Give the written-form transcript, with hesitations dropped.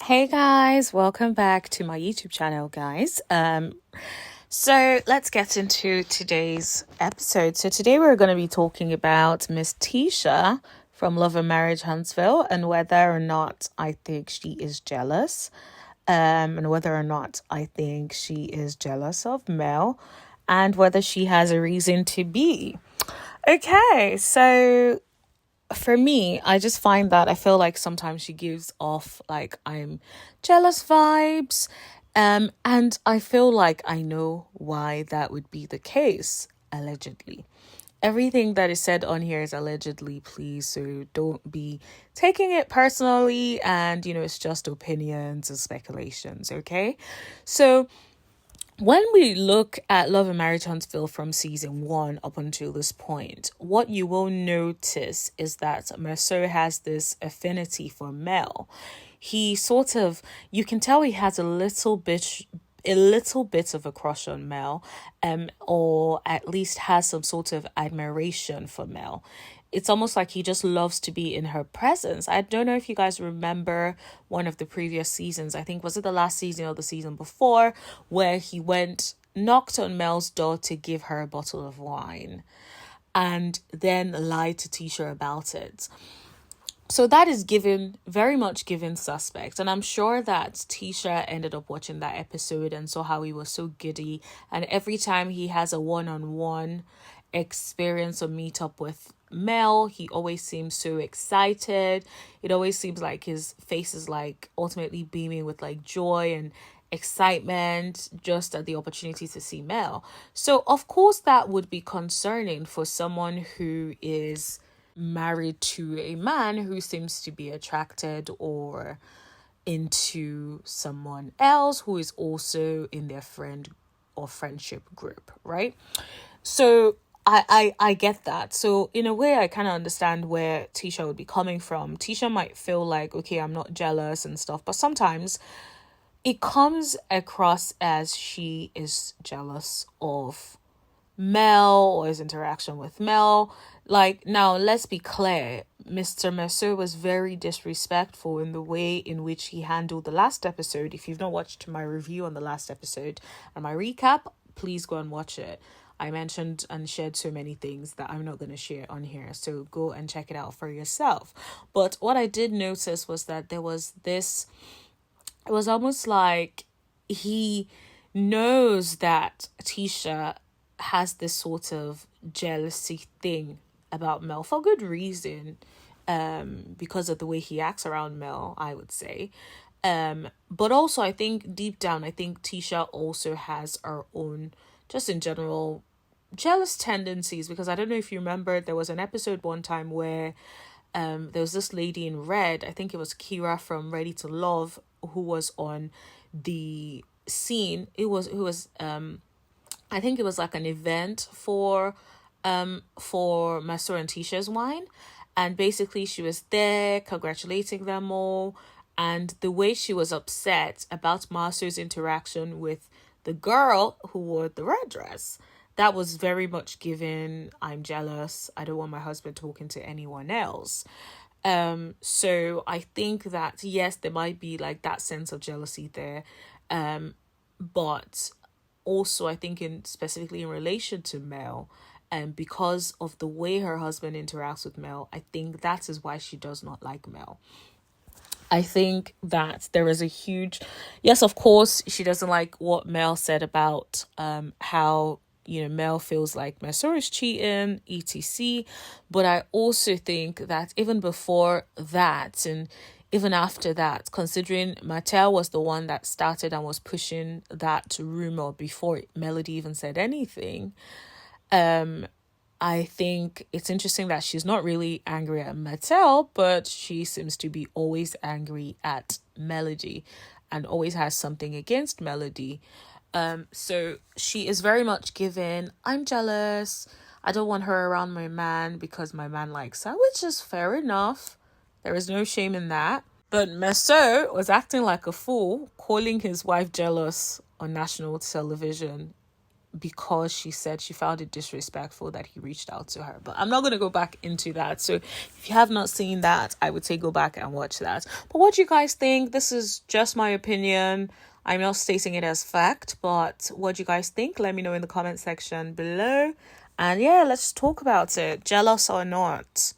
Hey guys, welcome back to my YouTube channel, guys. So let's get into today's episode. So today we're going to be talking about Miss Tisha from Love and Marriage Huntsville and whether or not I think she is jealous, and whether or not I think she is jealous of Mel, and whether she has a reason to be. Okay, so for me, I just find that I feel like sometimes she gives off like I'm jealous vibes. And I feel like I know why that would be the case, allegedly. Everything that is said on here is allegedly, please. So don't be taking it personally. And, it's just opinions and speculations, okay? So when we look at Love and Marriage Huntsville from season 1 up until this point, what you will notice is that Marsau has this affinity for Mel. He sort of, you can tell he has a little bit of a crush on Mel, or at least has some sort of admiration for Mel. It's almost like he just loves to be in her presence. I don't know if you guys remember one of the previous seasons. I think, was it the last season or the season before, where he knocked on Mel's door to give her a bottle of wine and then lied to Tisha about it. So that is very much given suspect. And I'm sure that Tisha ended up watching that episode and saw how he was so giddy. And every time he has a one-on-one experience or meet up with Mel, he always seems so excited. It always seems like his face is like ultimately beaming with like joy and excitement just at the opportunity to see Mel. So of course that would be concerning for someone who is married to a man who seems to be attracted or into someone else who is also in their friend or friendship group, right? So I get that. So in a way, I kind of understand where Tisha would be coming from. Tisha might feel like, okay, I'm not jealous and stuff, but sometimes it comes across as she is jealous of Mel or his interaction with Mel. Like, now let's be clear, Mr. Marsau was very disrespectful in the way in which he handled the last episode. If you've not watched my review on the last episode and my recap, please go and watch it. I mentioned and shared so many things that I'm not going to share on here, so go and check it out for yourself. But what I did notice was that there was this, it was almost like he knows that Tisha has this sort of jealousy thing about Mel for good reason, because of the way he acts around Mel, I would say. But also I think deep down, I think Tisha also has her own, just in general, jealous tendencies, because I don't know if you remember, there was an episode one time where there was this lady in red, I think it was Kira from Ready to Love, who was on the scene. It was I think it was like an event for Marsau and Tisha's wine. And basically she was there congratulating them all. And the way she was upset about Marsau's interaction with the girl who wore the red dress, that was very much given, I'm jealous, I don't want my husband talking to anyone else. So I think that yes, there might be like that sense of jealousy there. But also I think specifically in relation to Mel, and because of the way her husband interacts with Mel, I think that is why she does not like Mel. I think that there is a huge, yes, of course, she doesn't like what Mel said about how, Mel feels like Marsau is cheating, etc. But I also think that even before that and even after that, considering Mattel was the one that started and was pushing that rumor before Melody even said anything, I think it's interesting that she's not really angry at Mattel, but she seems to be always angry at Melody and always has something against Melody. So she is very much given, I'm jealous, I don't want her around my man because my man likes her, which is fair enough. There is no shame in that. But Marsau was acting like a fool, calling his wife jealous on national television, because she said she found it disrespectful that he reached out to her. But I'm not going to go back into that. So if you have not seen that, I would say go back and watch that. But what do you guys think? This is just my opinion. I'm not stating it as fact, but what do you guys think? Let me know in the comment section below. And yeah, let's talk about it. Jealous or not?